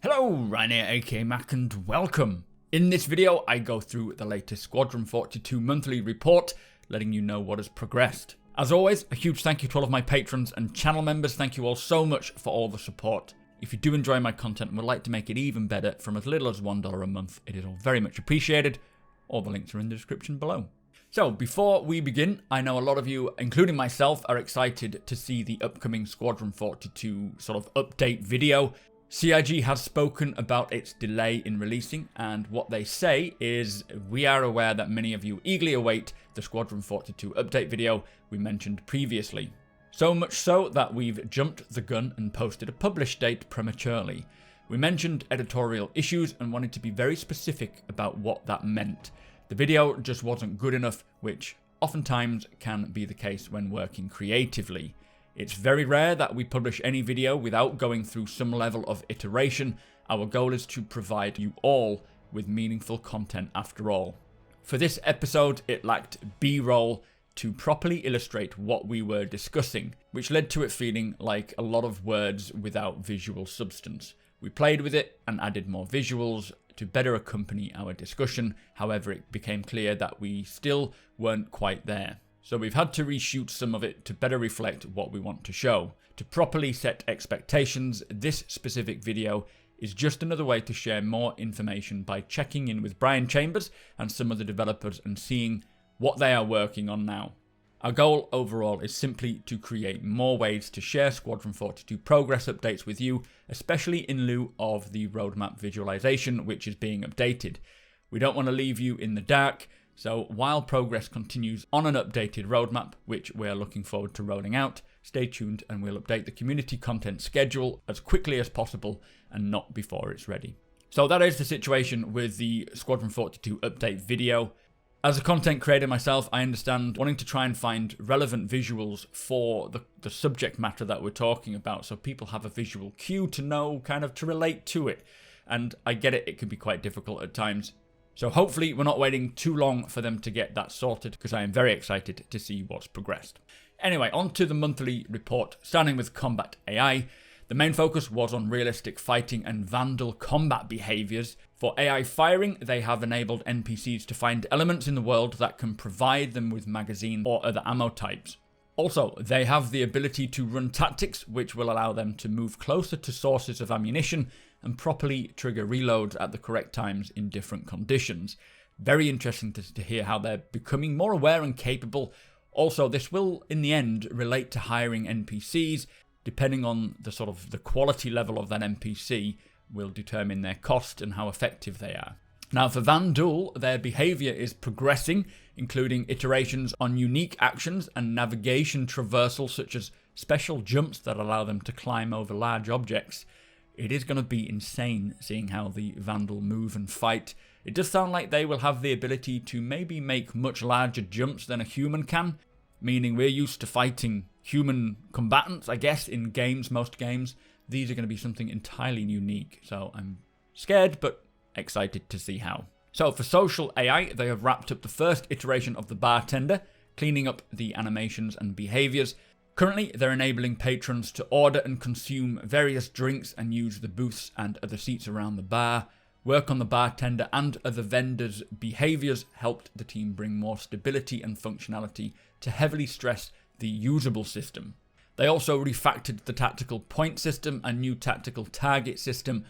Hello, Ryan here, aka Mac, and welcome. In this video, I go through the latest Squadron 42 monthly report, letting you know what has progressed. As always, a huge thank you to all of my patrons and channel members. Thank you all so much for all the support. If you do enjoy my content and would like to make it even better from as little as $1 a month, it is all very much appreciated. All the links are in the description below. So, before we begin, I know a lot of you, including myself, are excited to see the upcoming Squadron 42 sort of update video. CIG has spoken about its delay in releasing, and what they say is, we are aware that many of you eagerly await the Squadron 42 update video we mentioned previously. So much so that we've jumped the gun and posted a publish date prematurely. We mentioned editorial issues and wanted to be very specific about what that meant. The video just wasn't good enough, which oftentimes can be the case when working creatively. It's very rare that we publish any video without going through some level of iteration. Our goal is to provide you all with meaningful content after all. For this episode, it lacked B-roll to properly illustrate what we were discussing, which led to it feeling like a lot of words without visual substance. We played with it and added more visuals to better accompany our discussion. However, it became clear that we still weren't quite there. So we've had to reshoot some of it to better reflect what we want to show. To properly set expectations, this specific video is just another way to share more information by checking in with Brian Chambers and some of the developers and seeing what they are working on now. Our goal overall is simply to create more ways to share Squadron 42 progress updates with you, especially in lieu of the roadmap visualization which is being updated. We don't want to leave you in the dark. So while progress continues on an updated roadmap, which we're looking forward to rolling out, stay tuned and we'll update the community content schedule as quickly as possible and not before it's ready. So that is the situation with the Squadron 42 update video. As a content creator myself, I understand wanting to try and find relevant visuals for the subject matter that we're talking about, so people have a visual cue to know, kind of to relate to it. And I get it, it can be quite difficult at times. So hopefully we're not waiting too long for them to get that sorted, because I am very excited to see what's progressed. Anyway, on to the monthly report, starting with combat AI. The main focus was on realistic fighting and Vanduul combat behaviors. For AI firing, they have enabled NPCs to find elements in the world that can provide them with magazine or other ammo types. Also, they have the ability to run tactics, which will allow them to move closer to sources of ammunition and properly trigger reloads at the correct times in different conditions. Very interesting to hear how they're becoming more aware and capable. Also, this will, in the end, relate to hiring NPCs. Depending on the quality level of that NPC, will determine their cost and how effective they are. Now for Vanduul, their behavior is progressing, including iterations on unique actions and navigation traversal, such as special jumps that allow them to climb over large objects. It is going to be insane seeing how the Vanduul move and fight. It does sound like they will have the ability to maybe make much larger jumps than a human can, meaning we're used to fighting human combatants, I guess, in games, most games. These are going to be something entirely unique, so I'm scared but excited to see how. So for social AI, they have wrapped up the first iteration of the bartender, cleaning up the animations and behaviors. Currently, they're enabling patrons to order and consume various drinks and use the booths and other seats around the bar. Work on the bartender and other vendors' behaviors helped the team bring more stability and functionality to heavily stress the usable system. They also refactored the tactical point system and new tactical target system,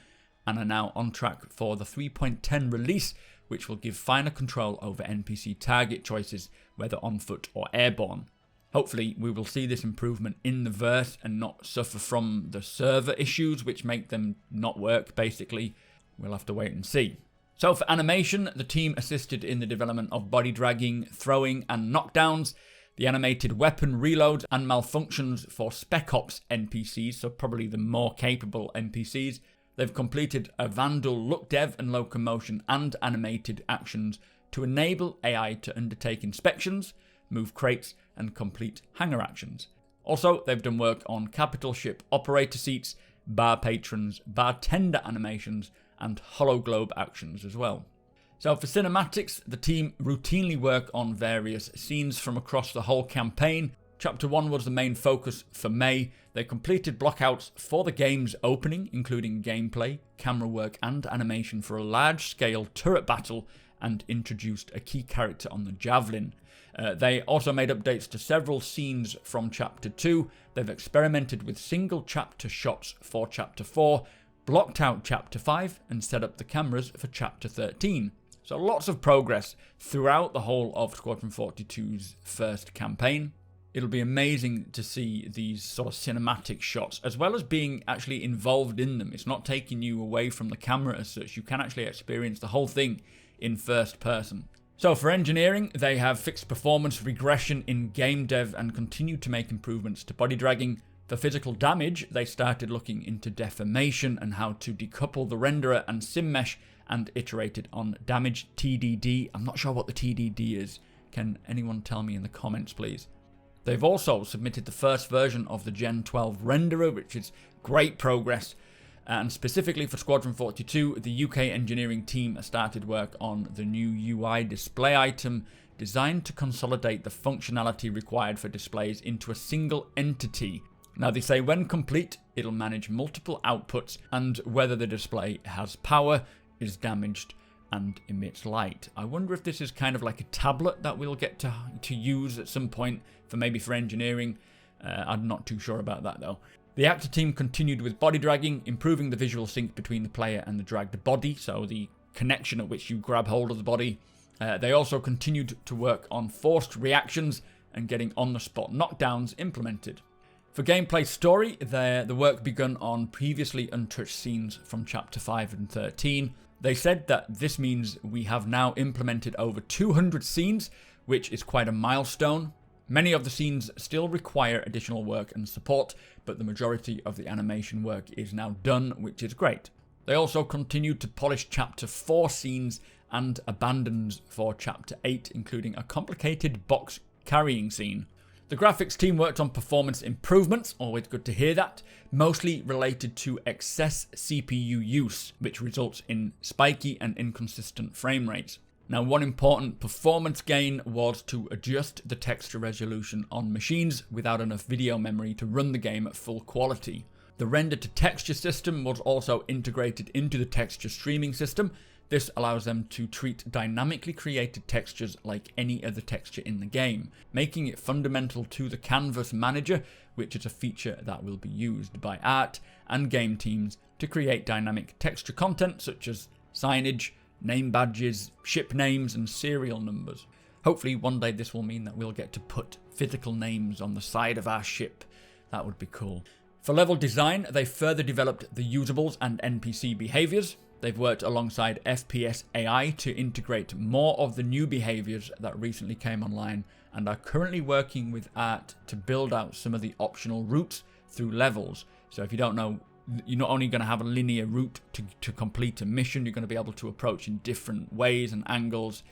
and are now on track for the 3.10 release, which will give finer control over NPC target choices, whether on foot or airborne. Hopefully we will see this improvement in the verse and not suffer from the server issues which make them not work, basically. We'll have to wait and see. So for animation, the team assisted in the development of body dragging, throwing and knockdowns, the animated weapon reloads and malfunctions for Spec Ops NPCs, so probably the more capable NPCs. They've completed a Vanduul look dev and locomotion and animated actions to enable AI to undertake inspections, move crates and complete hangar actions. Also, they've done work on capital ship operator seats, bar patrons, bartender animations and hologlobe actions as well. So for cinematics, the team routinely work on various scenes from across the whole campaign, Chapter 1 was the main focus for May. They completed blockouts for the game's opening, including gameplay, camera work and animation for a large-scale turret battle, and introduced a key character on the Javelin. They also made updates to several scenes from Chapter 2. They've experimented with single chapter shots for Chapter 4, blocked out Chapter 5, and set up the cameras for Chapter 13. So lots of progress throughout the whole of Squadron 42's first campaign. It'll be amazing to see these sort of cinematic shots, as well as being actually involved in them. It's not taking you away from the camera as such. You can actually experience the whole thing in first person. So for engineering, they have fixed performance regression in game dev and continue to make improvements to body dragging. For physical damage, they started looking into deformation and how to decouple the renderer and sim mesh, and iterated on damage TDD. I'm not sure what the TDD is. Can anyone tell me in the comments, please? They've also submitted the first version of the Gen 12 renderer, which is great progress. And specifically for Squadron 42, the UK engineering team started work on the new UI display item, designed to consolidate the functionality required for displays into a single entity. Now they say when complete, it'll manage multiple outputs and whether the display has power, is damaged, and emits light. I wonder if this is kind of like a tablet that we'll get to use at some point for engineering. I'm not too sure about that though. The actor team continued with body dragging, improving the visual sync between the player and the dragged body, so the connection at which you grab hold of the body. They also continued to work on forced reactions and getting on-the-spot knockdowns implemented. For gameplay story, the work begun on previously untouched scenes from Chapter 5 and 13. They said that this means we have now implemented over 200 scenes, which is quite a milestone. Many of the scenes still require additional work and support, but the majority of the animation work is now done, which is great. They also continued to polish Chapter 4 scenes and abandons for Chapter 8, including a complicated box carrying scene. The graphics team worked on performance improvements, always good to hear that, mostly related to excess CPU use, which results in spiky and inconsistent frame rates. Now, one important performance gain was to adjust the texture resolution on machines without enough video memory to run the game at full quality. The render-to-texture system was also integrated into the texture streaming system. This allows them to treat dynamically created textures like any other texture in the game, making it fundamental to the canvas manager, which is a feature that will be used by art and game teams to create dynamic texture content such as signage, name badges, ship names and serial numbers. Hopefully one day this will mean that we'll get to put physical names on the side of our ship. That would be cool. For level design, they further developed the usables and NPC behaviors. They've worked alongside FPS AI to integrate more of the new behaviors that recently came online and are currently working with art to build out some of the optional routes through levels. So if you don't know, you're not only going to have a linear route to complete a mission, you're going to be able to approach in different ways and angles,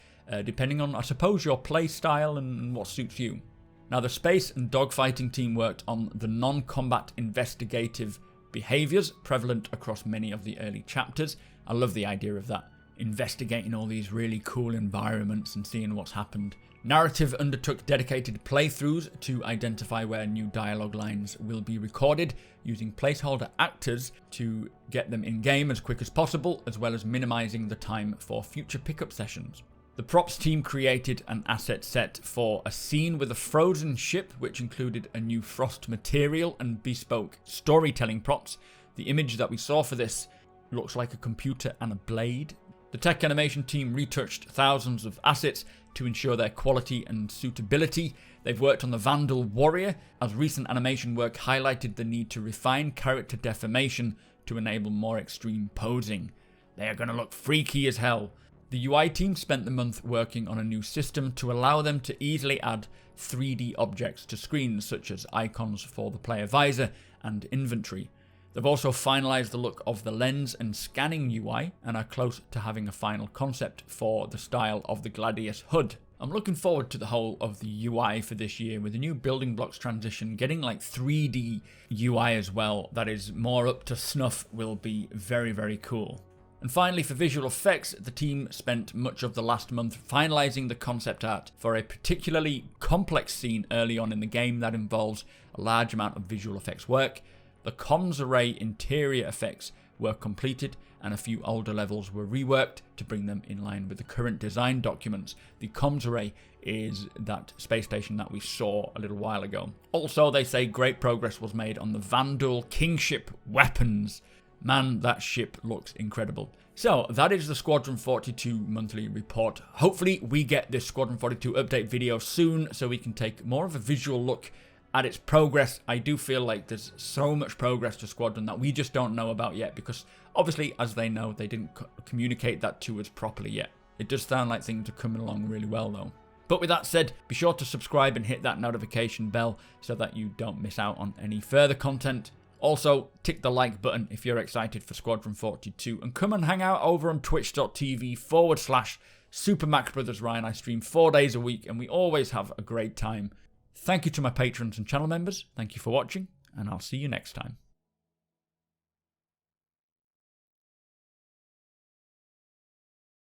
depending on, I suppose, your play style and what suits you. Now, the space and dogfighting team worked on the non-combat investigative behaviors prevalent across many of the early chapters. I love the idea of that, investigating all these really cool environments and seeing what's happened. Narrative undertook dedicated playthroughs to identify where new dialogue lines will be recorded, using placeholder actors to get them in-game as quick as possible, as well as minimizing the time for future pickup sessions. The props team created an asset set for a scene with a frozen ship, which included a new frost material and bespoke storytelling props. The image that we saw for this looks like a computer and a blade. The tech animation team retouched thousands of assets to ensure their quality and suitability. They've worked on the Vanduul warrior, as recent animation work highlighted the need to refine character deformation to enable more extreme posing. They are going to look freaky as hell. The UI team spent the month working on a new system to allow them to easily add 3D objects to screens, such as icons for the player visor and inventory. They've also finalized the look of the lens and scanning UI and are close to having a final concept for the style of the Gladius HUD. I'm looking forward to the whole of the UI for this year, with the new building blocks transition getting like 3D UI as well that is more up to snuff will be very, very cool. And finally, for visual effects, the team spent much of the last month finalizing the concept art for a particularly complex scene early on in the game that involves a large amount of visual effects work. The comms array interior effects were completed and a few older levels were reworked to bring them in line with the current design documents. The comms array is that space station that we saw a little while ago. Also, they say great progress was made on the Vanduul Kingship weapons. Man, that ship looks incredible. So that is the Squadron 42 monthly report. Hopefully we get this Squadron 42 update video soon so we can take more of a visual look at its progress. I do feel like there's so much progress to Squadron that we just don't know about yet, because obviously, as they know, they didn't communicate that to us properly yet. It does sound like things are coming along really well though. But with that said, be sure to subscribe and hit that notification bell so that you don't miss out on any further content. Also, tick the like button if you're excited for Squadron 42, and come and hang out over on twitch.tv/supermacbrothers. Ryan, I stream 4 days a week and we always have a great time. Thank you to my patrons and channel members. Thank you for watching, and I'll see you next time.